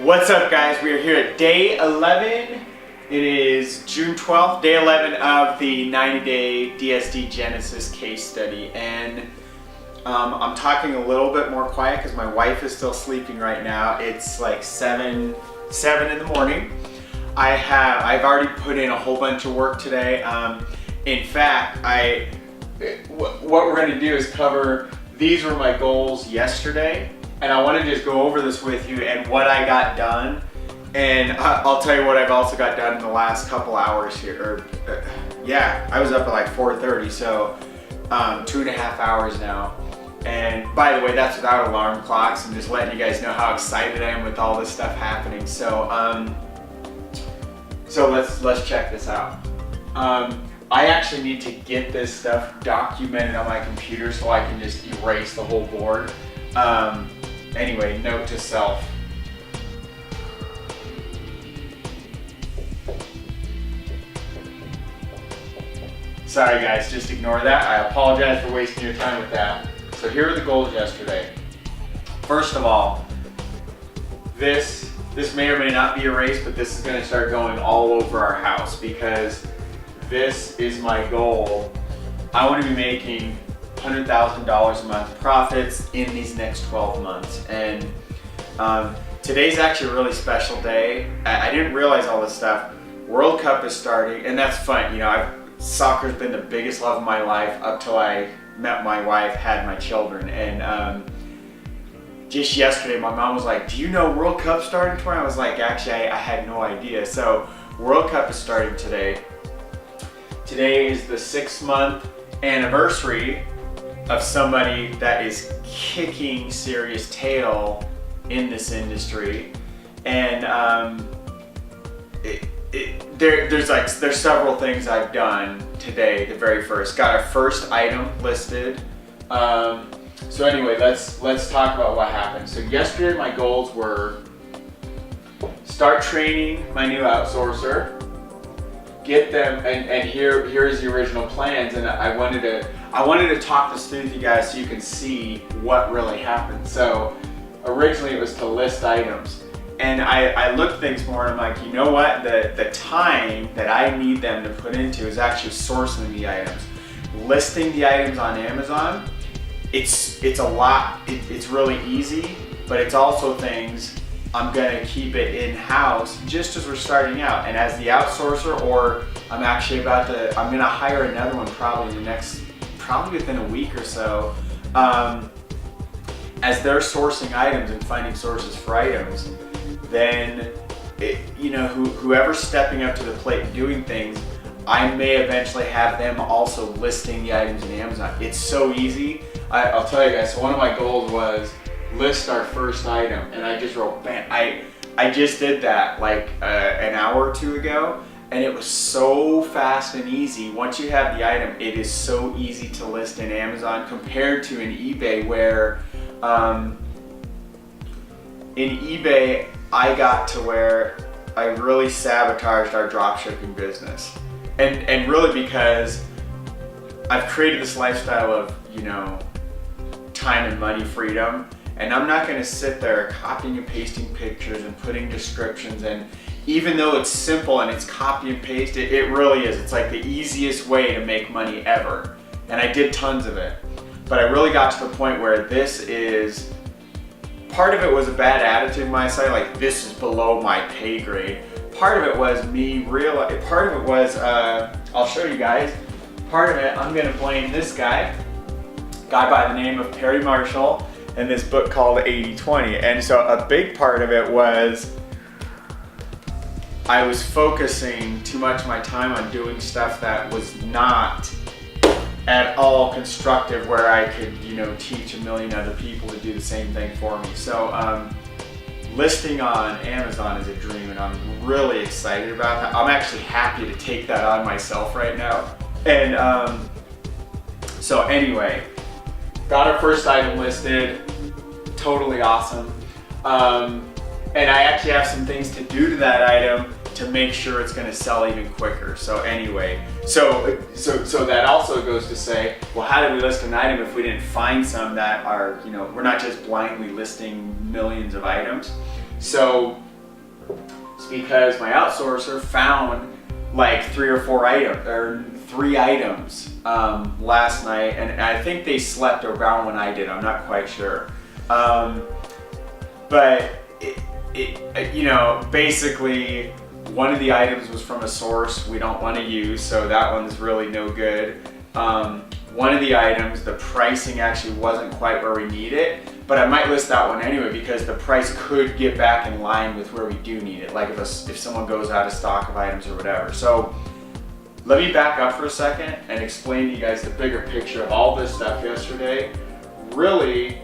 What's up, guys? We are here at day 11. It is June 12th, day 11 of the 90-day DSD Genesis case study. And I'm talking a little bit more quiet because my wife is still sleeping right now. It's like 7 in the morning. I've already put in a whole bunch of work today. In fact, what we're going to do is cover, these were my goals yesterday. And I want to just go over this with you and what I got done. And I'll tell you what I've also got done in the last couple hours here. I was up at like 4:30, so 2.5 hours now. And by the way, that's without alarm clocks. I'm just letting you guys know how excited I am with all this stuff happening. So let's check this out. I actually need to get this stuff documented on my computer so I can just erase the whole board. Anyway, note to self. Sorry guys, just ignore that. I apologize for wasting your time with that. So here are the goals yesterday. First of all, this may or may not be erased, but this is going to start going all over our house because this is my goal. I want to be making $100,000 a month profits in these next 12 months. And today's actually a really special day. I didn't realize all this stuff. World Cup is starting, and that's fun. You know, soccer's been the biggest love of my life up till I met my wife, had my children. And just yesterday, my mom was like, "Do you know World Cup starting tomorrow?" I was like, "Actually, I had no idea." So World Cup is starting today. Today is the 6-month anniversary of somebody that is kicking serious tail in this industry. And there's several things I've done today. The very first, got our first item listed. So anyway, let's talk about what happened. So yesterday my goals were start training my new outsourcer, get them, and here's the original plans. And I wanted to talk this through with you guys so you can see what really happened. So originally it was to list items. And I looked at things more and I'm like, you know what? The time that I need them to put into is actually sourcing the items. Listing the items on Amazon, it's a lot, it's really easy, but it's also things I'm gonna keep it in-house just as we're starting out. And as the outsourcer, or I'm gonna hire another one probably within a week or so. As they're sourcing items and finding sources for items, then whoever's stepping up to the plate and doing things, I may eventually have them also listing the items in Amazon. It's so easy. I'll tell you guys, so one of my goals was list our first item, and I just wrote, bam, I just did that like an hour or two ago, and it was so fast and easy. Once you have the item, it is so easy to list in Amazon compared to in eBay, where in eBay, I got to where I really sabotaged our dropshipping business. And really because I've created this lifestyle of, time and money freedom, and I'm not gonna sit there copying and pasting pictures and putting descriptions, and even though it's simple and it's copy and paste, it really is. It's like the easiest way to make money ever. And I did tons of it. But I really got to the point where part of it was a bad attitude on my side, like this is below my pay grade. Part of it was I'll show you guys. Part of it, I'm gonna blame this guy by the name of Perry Marshall, and this book called 80/20. And so a big part of it was I was focusing too much of my time on doing stuff that was not at all constructive, where I could, teach a million other people to do the same thing for me. So listing on Amazon is a dream, and I'm really excited about that. I'm actually happy to take that on myself right now. And so anyway, got our first item listed, totally awesome. And I actually have some things to do to that item to make sure it's gonna sell even quicker. So anyway, so that also goes to say, well, how do we list an item if we didn't find some that are, we're not just blindly listing millions of items. So because my outsourcer found like 3 items last night, and I think they slept around when I did. I'm not quite sure, but you know, basically one of the items was from a source we don't want to use, so that one's really no good. One of the items, the pricing actually wasn't quite where we need it, but I might list that one anyway because the price could get back in line with where we do need it, like if someone goes out of stock of items or whatever. So let me back up for a second and explain to you guys the bigger picture of all this stuff yesterday. Really,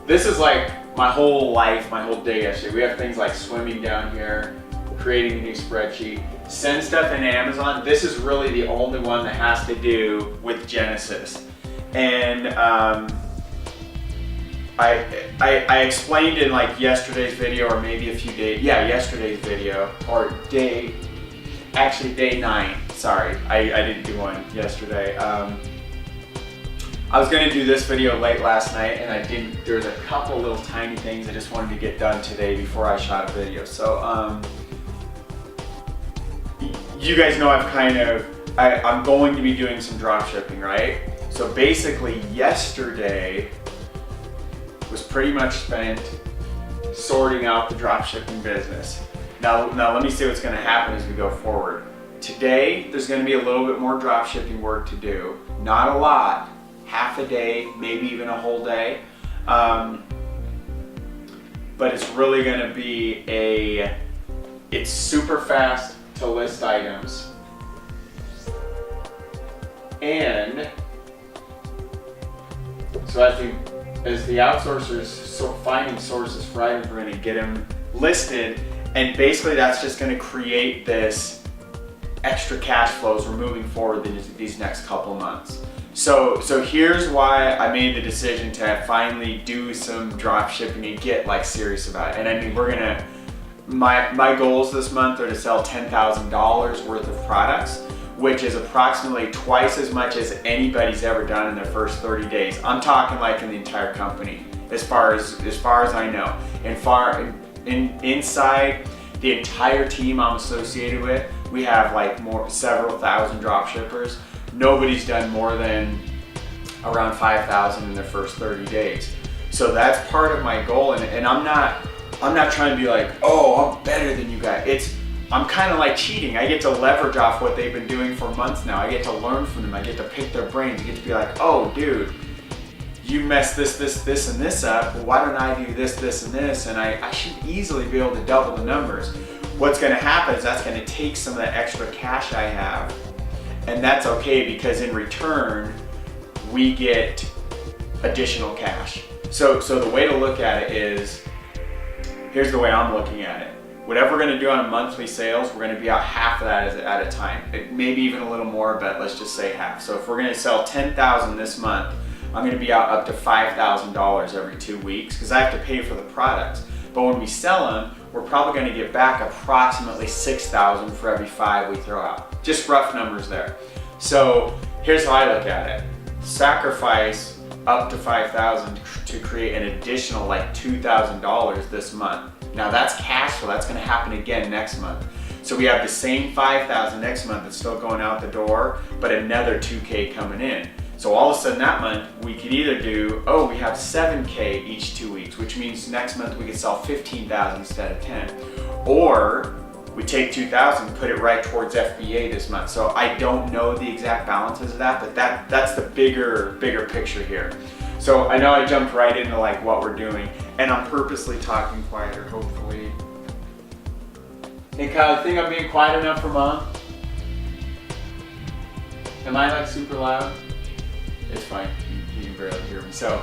this is like my whole life, my whole day yesterday. We have things like swimming down here, creating a new spreadsheet, send stuff in Amazon. This is really the only one that has to do with Genesis. And I explained in like yesterday's video, or maybe a few days, yesterday's video, or day 9, sorry, I didn't do one yesterday. I was gonna do this video late last night and I didn't. There's a couple little tiny things I just wanted to get done today before I shot a video. So you guys know I'm going to be doing some drop shipping, right? So basically yesterday was pretty much spent sorting out the drop shipping business. Now let me see what's gonna happen as we go forward. Today, there's gonna be a little bit more drop shipping work to do. Not a lot, half a day, maybe even a whole day. But it's really gonna be it's super fast to list items. And so as the outsourcers finding sources for items, we're gonna get them listed, and basically that's just gonna create this extra cash flows we're moving forward these next couple months. So here's why I made the decision to finally do some drop shipping and get like serious about it. And I mean, my goals this month are to sell $10,000 worth of products, which is approximately twice as much as anybody's ever done in their first 30 days. I'm talking like in the entire company, as far as I know. And inside the entire team I'm associated with, we have like several thousand drop shippers. Nobody's done more than around 5,000 in their first 30 days. So that's part of my goal, and I'm not trying to be like, oh, I'm better than you guys. I'm kind of like cheating. I get to leverage off what they've been doing for months now. I get to learn from them. I get to pick their brains. I get to be like, oh, dude, you messed this, and this up. Well, why don't I do this, and this? And I should easily be able to double the numbers. What's going to happen is that's going to take some of that extra cash I have, and that's okay because in return, we get additional cash. So the way to look at it is, here's the way I'm looking at it. Whatever we're gonna do on a monthly sales, we're gonna be out half of that at a time. Maybe even a little more, but let's just say half. So if we're gonna sell 10,000 this month, I'm gonna be out up to $5,000 every 2 weeks because I have to pay for the products. But when we sell them, we're probably gonna get back approximately 6,000 for every 5 we throw out. Just rough numbers there. So here's how I look at it. Sacrifice up to 5,000 to create an additional like $2,000 this month. Now that's cash flow, that's gonna happen again next month. So we have the same 5,000 next month that's still going out the door, but another 2K coming in. So all of a sudden that month, we could either do, we have 7K each 2 weeks, which means next month we could sell 15,000 instead of 10. Or we take 2,000, put it right towards FBA this month. So I don't know the exact balances of that, but that's the bigger picture here. So I know I jumped right into like what we're doing, and I'm purposely talking quieter, hopefully. Hey Kyle, you think I'm being quiet enough for Mom? Am I like super loud? It's fine, you can barely hear me. So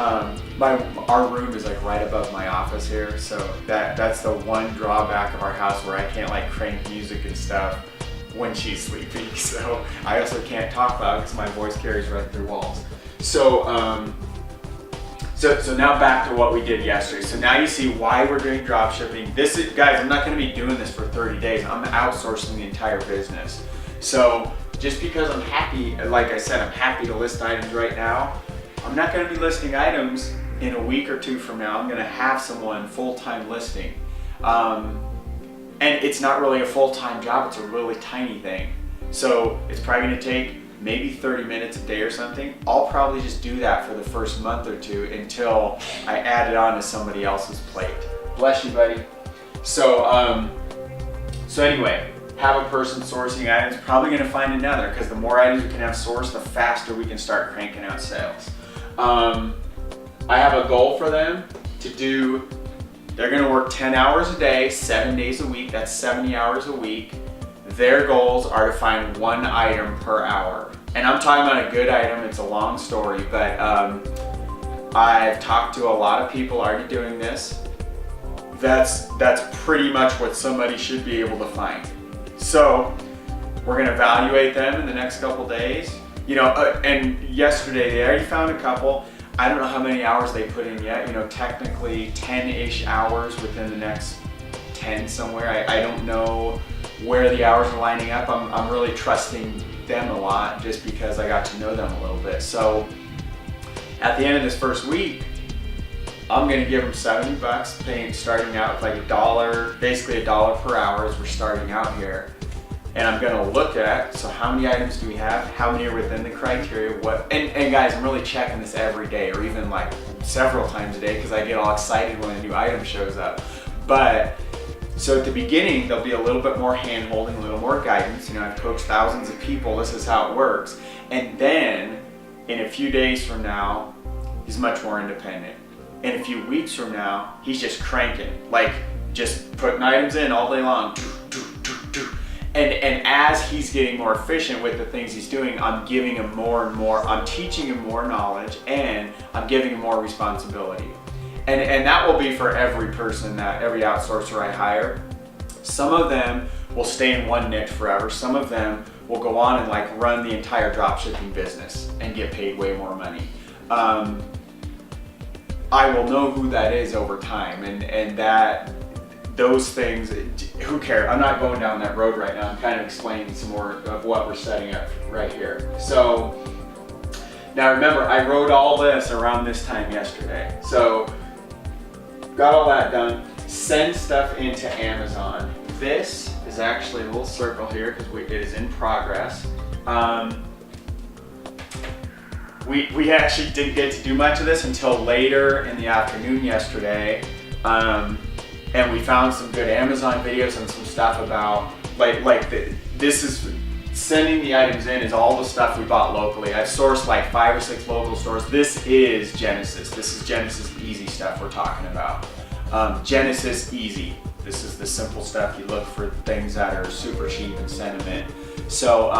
our room is like right above my office here, so that's the one drawback of our house where I can't like crank music and stuff when she's sleeping. So I also can't talk loud because my voice carries right through walls. So now back to what we did yesterday. So now you see why we're doing drop shipping. Guys, I'm not gonna be doing this for 30 days. I'm outsourcing the entire business. So just because I'm happy, like I said, I'm happy to list items right now, I'm not gonna be listing items in a week or two from now. I'm gonna have someone full-time listing. And it's not really a full-time job, it's a really tiny thing. So it's probably gonna take maybe 30 minutes a day or something. I'll probably just do that for the first month or two until I add it on to somebody else's plate. Bless you, buddy. So, so anyway, have a person sourcing items, probably gonna find another, because the more items we can have sourced, the faster we can start cranking out sales. I have a goal for them to do, they're gonna work 10 hours a day, 7 days a week, that's 70 hours a week. Their goals are to find one item per hour. And I'm talking about a good item, it's a long story, but I've talked to a lot of people already doing this. That's pretty much what somebody should be able to find. So we're gonna evaluate them in the next couple days. You know, and yesterday they already found a couple. I don't know how many hours they put in yet, you know, technically 10-ish hours within the next 10 somewhere. I don't know where the hours are lining up. I'm really trusting them a lot just because I got to know them a little bit. So at the end of this first week, I'm gonna give them $70, starting out with like $1, basically $1 per hour as we're starting out here. And I'm gonna look at, so how many items do we have? How many are within the criteria? And guys, I'm really checking this every day, or even like several times a day, because I get all excited when a new item shows up. But, so at the beginning, there'll be a little bit more hand-holding, a little more guidance. You know, I've coached thousands of people, this is how it works. And then, in a few days from now, he's much more independent. In a few weeks from now, he's just cranking, like just putting items in all day long. And as he's getting more efficient with the things he's doing, I'm giving him more and more, I'm teaching him more knowledge, and I'm giving him more responsibility. And that will be for every person, every outsourcer I hire. Some of them will stay in one niche forever. Some of them will go on and like run the entire dropshipping business and get paid way more money. I will know who that is over time, and that those things, who cares? I'm not going down that road right now. I'm kind of explaining some more of what we're setting up right here. So now remember, I wrote all this around this time yesterday. So got all that done. Send stuff into Amazon. This is actually a little circle here because it is in progress. We actually didn't get to do much of this until later in the afternoon yesterday. And we found some good Amazon videos and some stuff about, this is, sending the items in is all the stuff we bought locally. I've sourced like 5 or 6 local stores. This is Genesis. This is Genesis Easy stuff we're talking about. Genesis Easy. This is the simple stuff. You look for things that are super cheap and send them in. So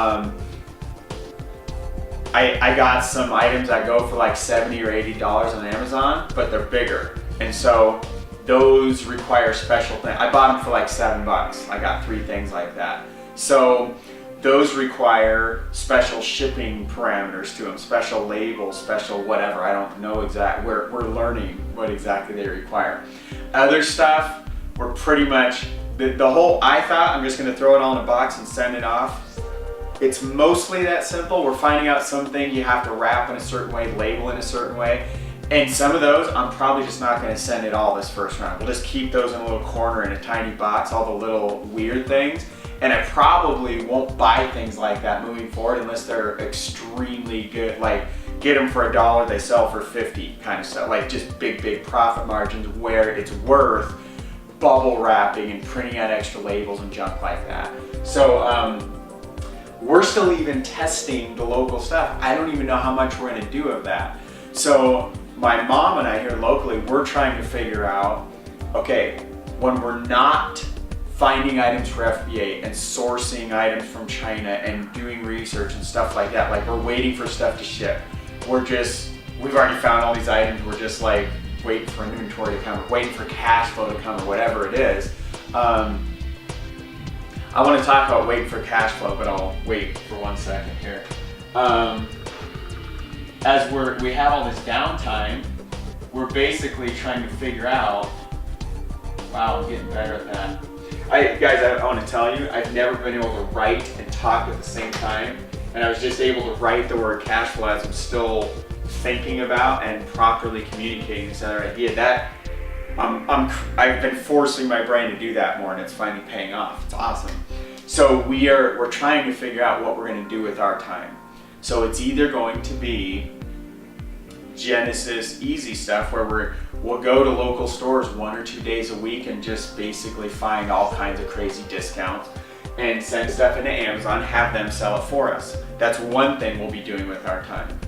I got some items that go for like $70 or $80 on Amazon, but they're bigger. And so those require special things. I bought them for like $7. I got 3 things like that. So those require special shipping parameters to them, special labels, special whatever. I don't know exactly. We're learning what exactly they require. Other stuff, we're pretty much, the whole, I thought I'm just gonna throw it all in a box and send it off. It's mostly that simple. We're finding out some things you have to wrap in a certain way, label in a certain way. And some of those, I'm probably just not gonna send it all this first round. We'll just keep those in a little corner in a tiny box, all the little weird things. And I probably won't buy things like that moving forward unless they're extremely good, like get them for $1, they sell for 50 kind of stuff, like just big profit margins where it's worth bubble wrapping and printing out extra labels and junk like that. So we're still even testing the local stuff. I don't even know how much we're gonna do of that. So my mom and I here locally, we're trying to figure out, okay, when we're not finding items for FBA and sourcing items from China and doing research and stuff like that, like we're waiting for stuff to ship. We've already found all these items, we're just like waiting for inventory to come, or waiting for cash flow to come, or whatever it is. I want to talk about waiting for cash flow, but I'll wait for 1 second here. As we have all this downtime, we're basically trying to figure out, wow, I'm getting better at that. Guys, I want to tell you, I've never been able to write and talk at the same time, and I was just able to write the word cash flow as I'm still thinking about and properly communicating this other idea. I've been forcing my brain to do that more, and it's finally paying off. It's awesome. So we're trying to figure out what we're going to do with our time. So it's either going to be Genesis easy stuff where we'll go to local stores 1 or 2 days a week and just basically find all kinds of crazy discounts and send stuff into Amazon, have them sell it for us. That's one thing we'll be doing with our time.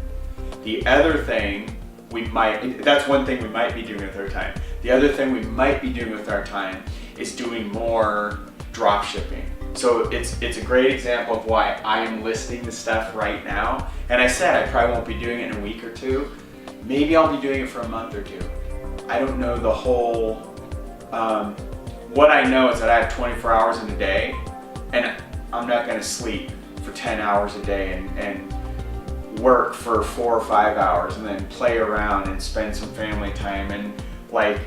The other thing that's one thing we might be doing with our time. The other thing we might be doing with our time is doing more drop shipping. So it's a great example of why I am listing the stuff right now. And I said I probably won't be doing it in a week or two. Maybe I'll be doing it for a month or two. I don't know the whole, what I know is that I have 24 hours in a day, and I'm not gonna sleep for 10 hours a day and work for 4 or 5 hours and then play around and spend some family time. And like,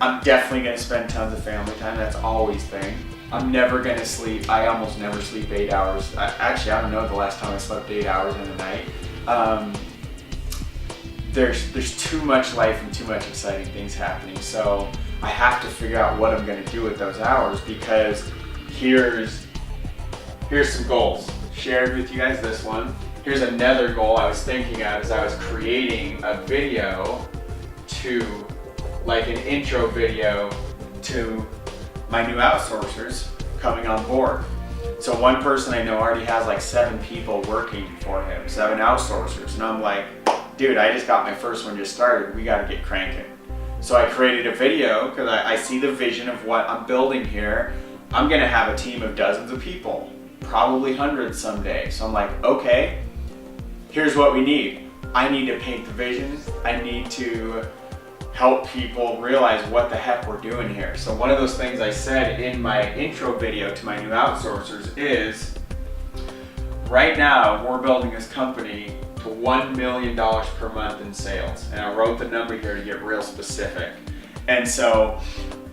I'm definitely gonna spend tons of family time. That's always thing. I'm never gonna sleep. I almost never sleep 8 hours. Actually, I don't know the last time I slept 8 hours in a night. There's too much life and too much exciting things happening. So I have to figure out what I'm gonna do with those hours, because here's some goals. Shared with you guys this one. Here's another goal I was thinking of as I was creating a video like an intro video to my new outsourcers coming on board. So one person I know already has like 7 people working for him, 7 outsourcers. And I'm like, dude, I just got my first one just started. We gotta get cranking. So I created a video because I see the vision of what I'm building here. I'm gonna have a team of dozens of people, probably hundreds someday. So I'm like, okay, here's what we need. I need to paint the vision. I need to help people realize what the heck we're doing here. So one of those things I said in my intro video to my new outsourcers is, right now we're building this company to $1 million per month in sales. And I wrote the number here to get real specific. And so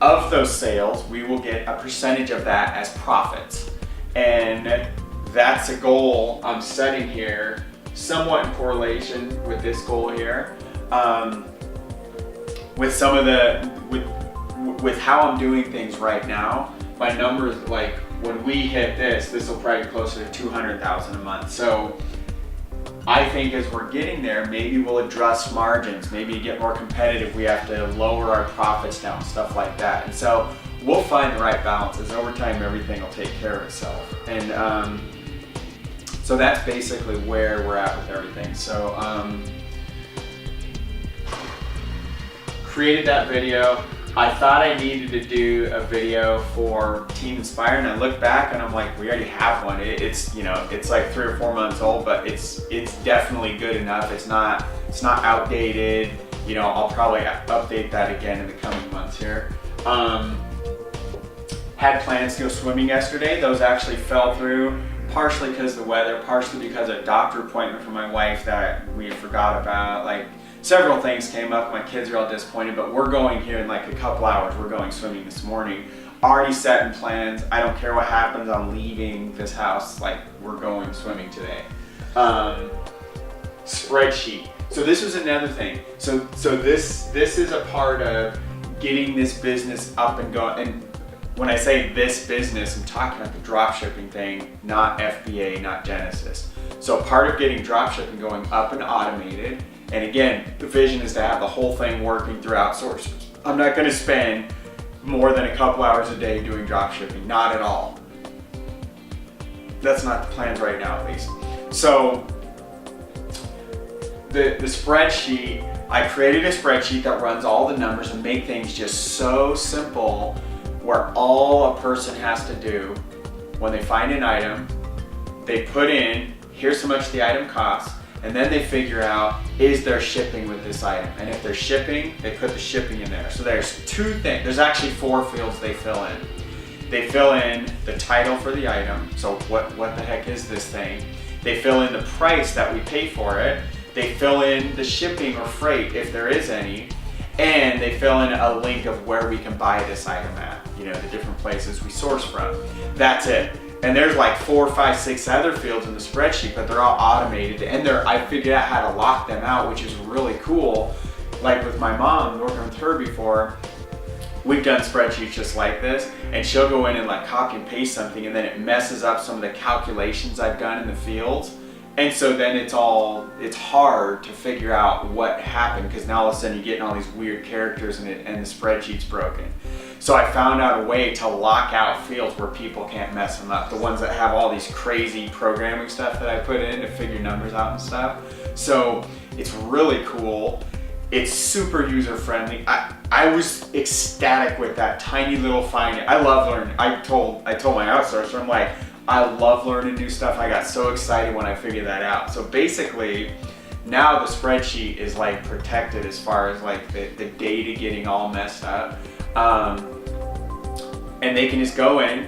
of those sales, we will get a percentage of that as profits. And that's a goal I'm setting here, somewhat in correlation with this goal here. With some of with how I'm doing things right now, my numbers, like when we hit this will probably be closer to 200,000 a month. So I think as we're getting there, maybe we'll adjust margins, maybe to get more competitive, we have to lower our profits down, stuff like that. And so we'll find the right balances. Over time, everything will take care of itself. And so that's basically where we're at with everything. So created that video. I thought I needed to do a video for Team Inspire, and I look back and I'm like, we already have one. It's it's like 3 or 4 months old, but it's definitely good enough. It's not outdated. I'll probably update that again in the coming months here. Had plans to go swimming yesterday. Those actually fell through, partially because of the weather, partially because of a doctor appointment for my wife that we forgot about. Like, several things came up. My kids are all disappointed, but we're going here in like a couple hours. We're going swimming this morning. Already set in plans. I don't care what happens. I'm leaving this house. Like, we're going swimming today. Spreadsheet. So this was another thing. So this is a part of getting this business up and going. And when I say this business, I'm talking about the drop shipping thing, not FBA, not Genesis. So part of getting drop shipping going up and automated. And again, the vision is to have the whole thing working through outsourcers. I'm not going to spend more than a couple hours a day doing drop shipping, not at all. That's not the plans right now, at least. So the spreadsheet, I created a spreadsheet that runs all the numbers and make things just so simple, where all a person has to do when they find an item, they put in, here's how much the item costs, and then they figure out, is there shipping with this item? And if there's shipping, they put the shipping in there. So there's 2 things, there's actually 4 fields they fill in. They fill in the title for the item, so what the heck is this thing? They fill in the price that we pay for it. They fill in the shipping or freight, if there is any, and they fill in a link of where we can buy this item at, the different places we source from. That's it. And there's like 4, 5, 6 other fields in the spreadsheet, but they're all automated. And I figured out how to lock them out, which is really cool. like with my mom, working with her before, we've done spreadsheets just like this, and she'll go in and like copy and paste something, and then it messes up some of the calculations I've done in the fields. And so then it's hard to figure out what happened, because now all of a sudden you're getting all these weird characters and the spreadsheet's broken. So I found out a way to lock out fields where people can't mess them up. The ones that have all these crazy programming stuff that I put in to figure numbers out and stuff. So it's really cool. It's super user friendly. I was ecstatic with that tiny little fine. I love learning. I told my outsourcer, I'm like, I love learning new stuff. I got so excited when I figured that out. So basically, now the spreadsheet is like protected as far as like the data getting all messed up. And they can just go in,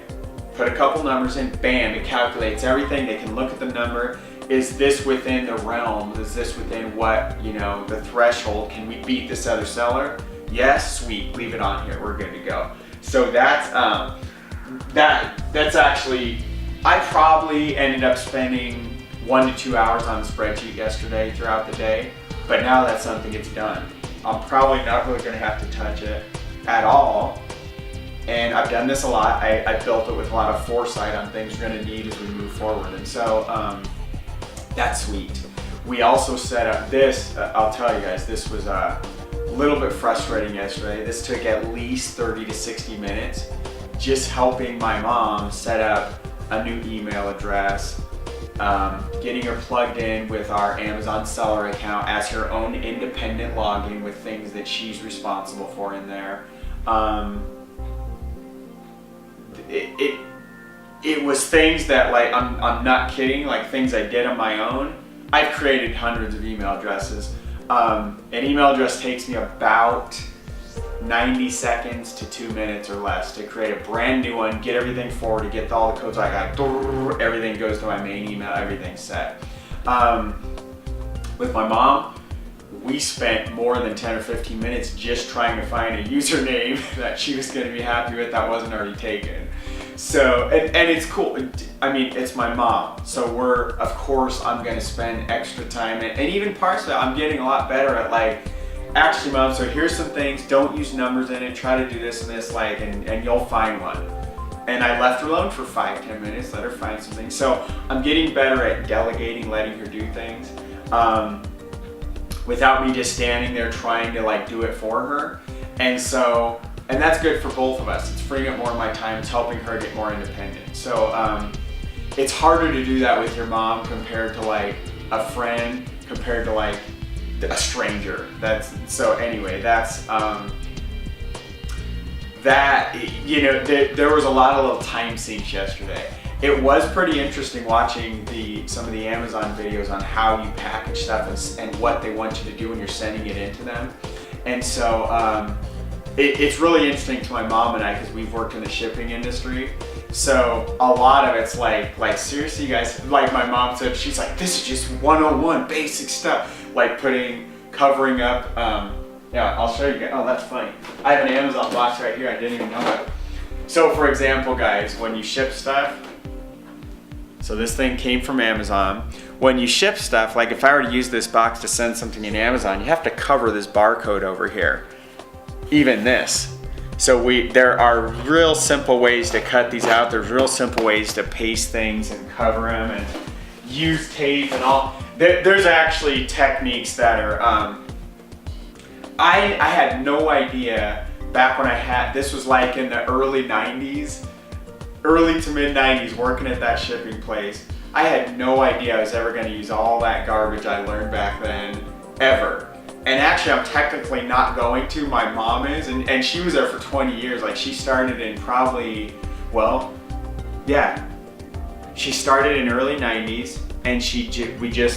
put a couple numbers in, bam, it calculates everything. They can look at the number. Is this within the realm? Is this within what, the threshold? Can we beat this other seller? Yes, sweet, leave it on here, we're good to go. So that's actually, I probably ended up spending 1 to 2 hours on the spreadsheet yesterday throughout the day, but now that something gets done, I'm probably not really gonna have to touch it at all. And I've done this a lot. I built it with a lot of foresight on things we're gonna need as we move forward. And so that's sweet. We also set up this, I'll tell you guys, this was a little bit frustrating yesterday. This took at least 30 to 60 minutes, just helping my mom set up a new email address, getting her plugged in with our Amazon seller account as her own independent login with things that she's responsible for in there. It was things that, like, I'm not kidding, like things I did on my own. I've created hundreds of email addresses. An email address takes me about 90 seconds to 2 minutes or less to create a brand new one, get everything forwarded, get all the codes I got, everything goes to my main email, everything's set. With my mom, we spent more than 10 or 15 minutes just trying to find a username that she was going to be happy with that wasn't already taken. So, and it's cool. I mean, it's my mom. So of course, I'm going to spend extra time. And even parts of it, I'm getting a lot better at, like, actually, Mom, so here's some things. Don't use numbers in it. Try to do this and this, like, and you'll find one. And I left her alone for 5-10 minutes, let her find some things. So I'm getting better at delegating, letting her do things. Without me just standing there trying to, like, do it for her. And that's good for both of us. It's freeing up more of my time. It's helping her get more independent. So it's harder to do that with your mom compared to, like, a friend, compared to, like, a stranger. Anyway, there was a lot of little time sinks yesterday. It was pretty interesting watching some of the Amazon videos on how you package stuff and what they want you to do when you're sending it into them. And so it's really interesting to my mom and I, because we've worked in the shipping industry. So a lot of it's like seriously, you guys, like my mom said, she's like, this is just 101 basic stuff, like covering up, yeah, I'll show you guys. Oh, that's funny. I have an Amazon box right here. I didn't even know it. So for example, guys, when you ship stuff, so this thing came from Amazon. When you ship stuff, like if I were to use this box to send something in Amazon, you have to cover this barcode over here. Even this. So there are real simple ways to cut these out. There's real simple ways to paste things and cover them and use tape and all. There's actually techniques that are, I had no idea back when this was like in the early 90s, early to mid 90s, working at that shipping place. I had no idea I was ever going to use all that garbage I learned back then, ever. And actually, I'm technically not going to. My mom is, and she was there for 20 years. Like, she started in probably, well, yeah, she started in early 90s, and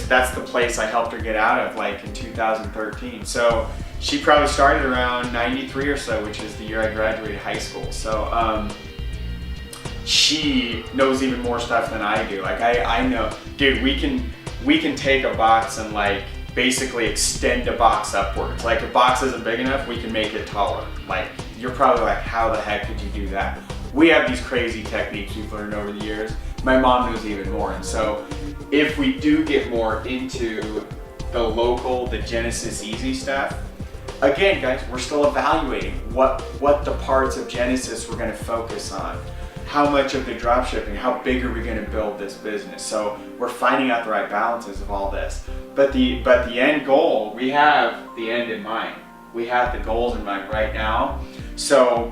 that's the place I helped her get out of, like, in 2013. So she probably started around 93 or so, which is the year I graduated high school. So she knows even more stuff than I do. Like, I know, dude, we can take a box and, like, basically extend a box upwards. Like, if a box isn't big enough, we can make it taller. Like, you're probably like, how the heck could you do that? We have these crazy techniques we've learned over the years. My mom knows even more. And so if we do get more into the Genesis Easy stuff, again, guys, we're still evaluating what the parts of Genesis we're going to focus on. How much of the drop shipping, how big are we going to build this business? So we're finding out the right balances of all this. But the end goal, we have the end in mind. We have the goals in mind right now. So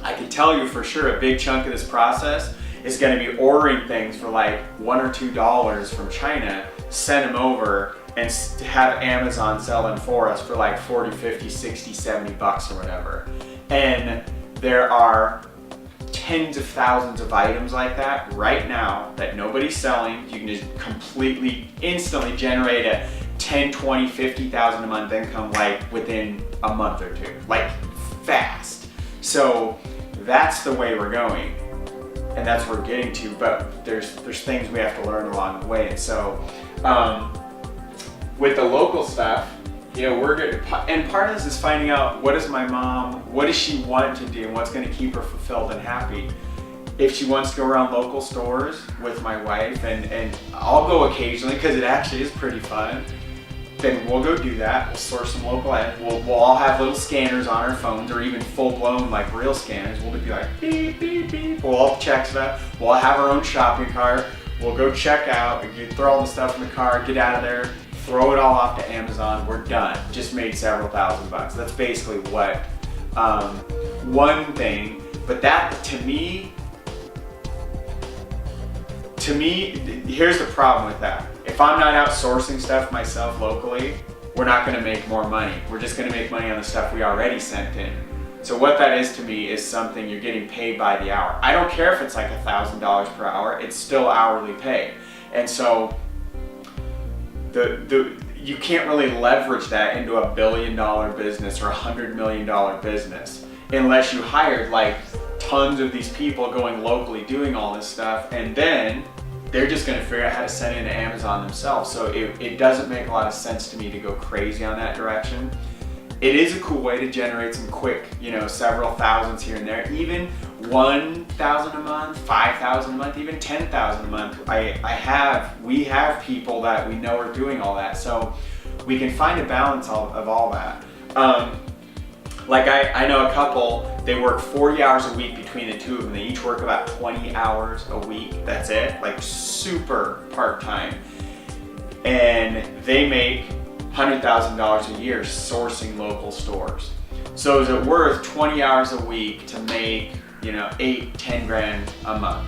I can tell you for sure a big chunk of this process is going to be ordering things for like $1 or $2 from China, send them over, and have Amazon sell them for us for like 40, 50, 60, 70 bucks or whatever. And there are tens of thousands of items like that right now that nobody's selling. You can just completely, instantly generate a 10, 20, 50,000 a month income like within a month or two, like fast. So that's the way we're going, and that's where we're getting to, but there's things we have to learn along the way. And so with the local stuff, you know, we're good. And part of this is finding out what does my mom, what does she want to do, and what's going to keep her fulfilled and happy. If she wants to go around local stores with my wife, and I'll go occasionally because it actually is pretty fun, then we'll go do that. We'll source some local items. We'll all have little scanners on our phones, or even full-blown like real scanners. We'll be like beep, beep, beep. We'll all check stuff. We'll have our own shopping cart. We'll go check out. You throw all the stuff in the car, get out of there, throw it all off to Amazon. We're done. Just made several thousand bucks. That's basically what one thing. But that to me, here's the problem with that. If I'm not outsourcing stuff myself locally, we're not going to make more money. We're just going to make money on the stuff we already sent in. So what that is to me is something you're getting paid by the hour. I don't care if it's like $1,000 per hour. It's still hourly pay. And so you can't really leverage that into a $1 billion business or $100 million business unless you hired like tons of these people going locally doing all this stuff, and then they're just going to figure out how to send it into Amazon themselves. So it doesn't make a lot of sense to me to go crazy on that direction. It is a cool way to generate some quick, you know, several thousands here and there, even 1,000 a month, 5,000 a month, even 10,000 a month. We have people that we know are doing all that, so we can find a balance of all that. Like I know a couple, they work 40 hours a week between the two of them. They each work about 20 hours a week. That's it, like super part-time. And they make $100,000 a year sourcing local stores. So is it worth 20 hours a week to make, you know, 8, 10 grand a month?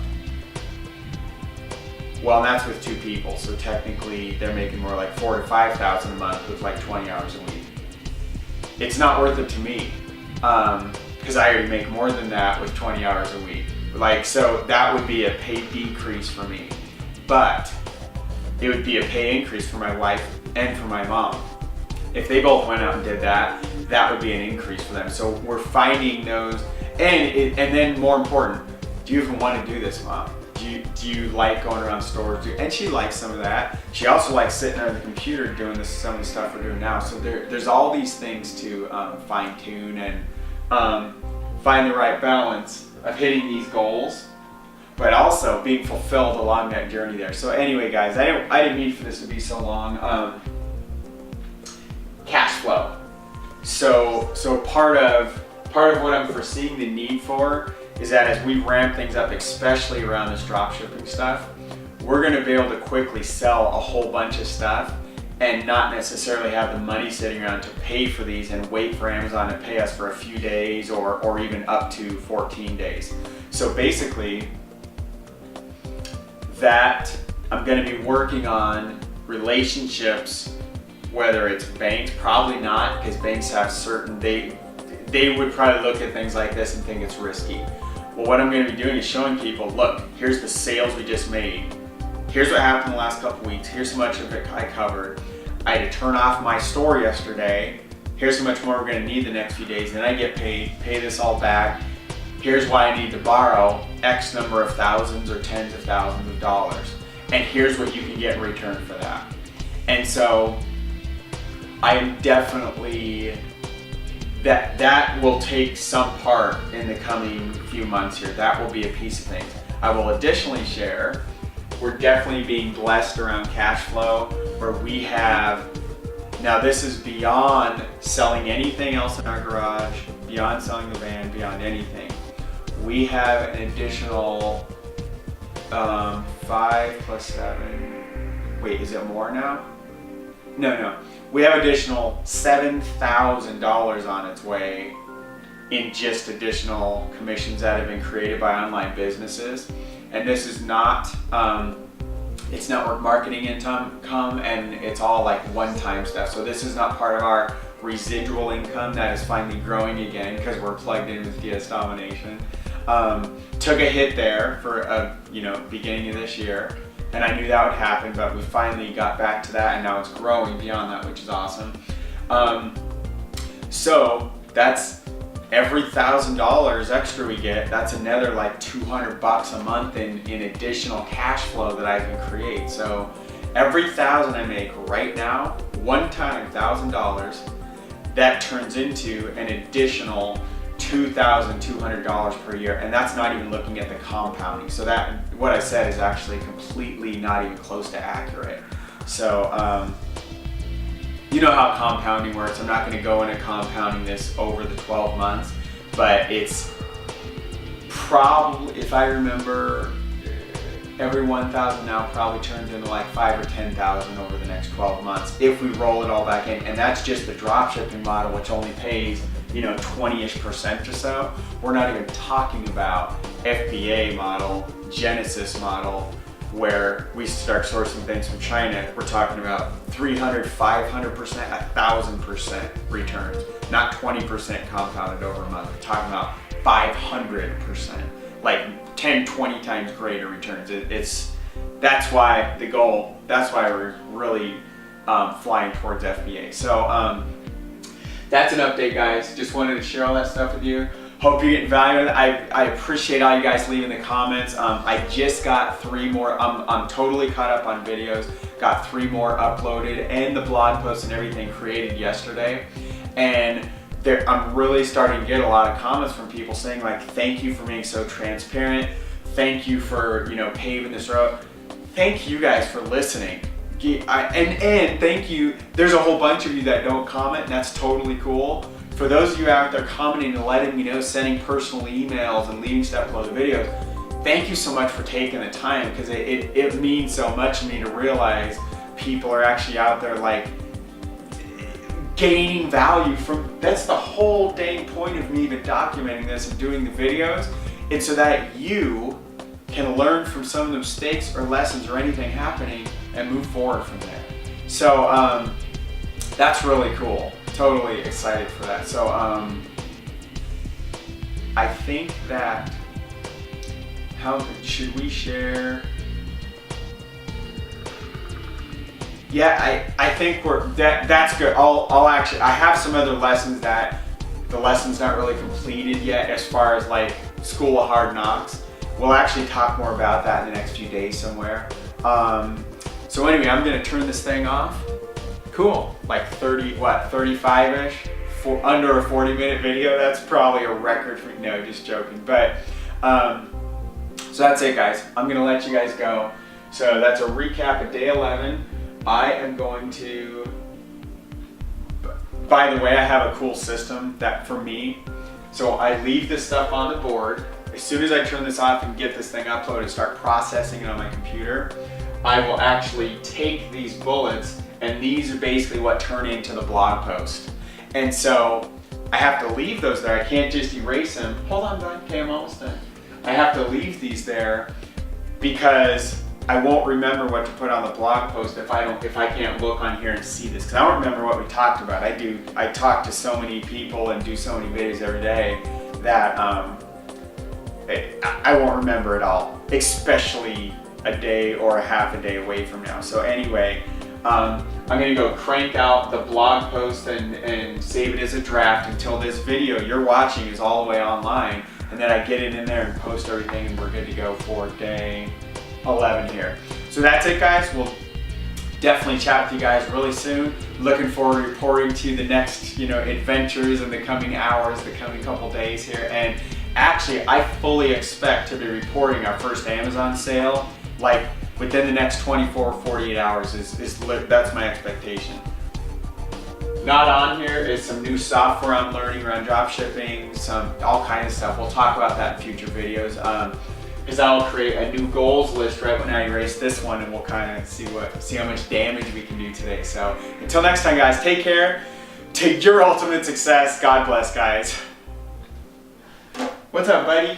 Well, and that's with 2 people. So technically they're making more like 4,000 to 5,000 a month with like 20 hours a week. It's not worth it to me, because I already make more than that with 20 hours a week. Like, so that would be a pay decrease for me, but it would be a pay increase for my wife and for my mom. If they both went out and did that, that would be an increase for them. So we're finding those, and then more important, do you even want to do this, Mom? Do you like going around stores? And she likes some of that. She also likes sitting there on the computer doing some of the stuff we're doing now. So there's all these things to fine tune and find the right balance of hitting these goals, but also being fulfilled along that journey there. So anyway, guys, I didn't mean for this to be so long. Cash flow. So part of what I'm foreseeing the need for is that as we ramp things up, especially around this drop shipping stuff, we're going to be able to quickly sell a whole bunch of stuff and not necessarily have the money sitting around to pay for these and wait for Amazon to pay us for a few days or even up to 14 days. So basically, that I'm going to be working on relationships, whether it's banks, probably not, because banks have certain, they would probably look at things like this and think it's risky. Well, what I'm going to be doing is showing people, look, here's the sales we just made. Here's what happened the last couple weeks. Here's how much of it I covered. I had to turn off my store yesterday. Here's how much more we're going to need the next few days. Then I get paid, pay this all back. Here's why I need to borrow X number of thousands or tens of thousands of dollars. And here's what you can get in return for that. And so I am definitely, that will take some part in the coming few months here. That will be a piece of things. I will additionally share, we're definitely being blessed around cash flow, where we have Now this is beyond selling anything else in our garage, beyond selling the van, beyond anything. We have an additional 5 plus 7, wait, is it more now? No. We have additional $7,000 on its way in just additional commissions that have been created by online businesses. And this is not, it's network marketing income, and it's all like one-time stuff. So this is not part of our residual income that is finally growing again because we're plugged in with DS Domination. Took a hit there for beginning of this year, and I knew that would happen, but we finally got back to that, and now it's growing beyond that, which is awesome. So that's every $1,000 extra we get, that's another like $200 a month in additional cash flow that I can create. So every $1,000 I make right now, one time $1,000, that turns into an additional $2,200 per year, and that's not even looking at the compounding. So that, what I said is actually completely not even close to accurate. So you know how compounding works. I'm not going to go into compounding this over the 12 months, but it's probably, if I remember, every 1,000 now probably turns into like 5 or 10,000 over the next 12 months if we roll it all back in. And that's just the drop shipping model, which only pays 20-ish% or so. We're not even talking about FBA model, Genesis model, where we start sourcing things from China. We're talking about 300, 500%, 1,000% returns, not 20% compounded over a month. We're talking about 500%, like 10, 20 times greater returns. That's why the goal, that's why we're really flying towards FBA. So that's an update, guys. Just wanted to share all that stuff with you. Hope you're getting value out of it. I appreciate all you guys leaving the comments. I just got 3 more. I'm totally caught up on videos. Got 3 more uploaded and the blog posts and everything created yesterday. And I'm really starting to get a lot of comments from people saying like, thank you for being so transparent. Thank you for paving this road. Thank you guys for listening. And thank you. There's a whole bunch of you that don't comment, and that's totally cool. For those of you out there commenting and letting me know, sending personal emails and leaving step below the videos, thank you so much for taking the time, because it means so much to me to realize people are actually out there like gaining value from, that's the whole dang point of me even documenting this and doing the videos. It's so that you can learn from some of the mistakes or lessons or anything happening and move forward from there. So that's really cool. Totally excited for that. So I think that, how should we share? Yeah, I think that's good. I'll actually, I have some other lessons that the lesson's not really completed yet as far as like School of Hard Knocks. We'll actually talk more about that in the next few days somewhere. So anyway, I'm gonna turn this thing off. Cool, like 35-ish, under a 40-minute video. That's probably a record for, no, just joking. But, so that's it, guys. I'm gonna let you guys go. So that's a recap of day 11. I am going to, by the way, I have a cool system that for me, so I leave this stuff on the board. As soon as I turn this off and get this thing uploaded and start processing it on my computer, I will actually take these bullets, and these are basically what turn into the blog post. And so I have to leave those there. I can't just erase them. Hold on, bud. Okay, I'm almost done. I have to leave these there because I won't remember what to put on the blog post if I can't look on here and see this, because I don't remember what we talked about. I talk to so many people and do so many videos every day that I won't remember it all, especially a day or a half a day away from now. So anyway, I'm gonna go crank out the blog post and save it as a draft until this video you're watching is all the way online, and then I get it in there and post everything, and we're good to go for day 11 here. So that's it, guys. We'll definitely chat with you guys really soon. Looking forward to reporting to you the next adventures in the coming hours, the coming couple days here. And actually, I fully expect to be reporting our first Amazon sale like within the next 24 or 48 hours. That's my expectation. Not on here is some new software I'm learning around drop shipping, all kinds of stuff. We'll talk about that in future videos. Because I'll create a new goals list right when I erase this one, and we'll kind of see how much damage we can do today. So until next time, guys, take care. Take your ultimate success. God bless, guys. What's up, buddy?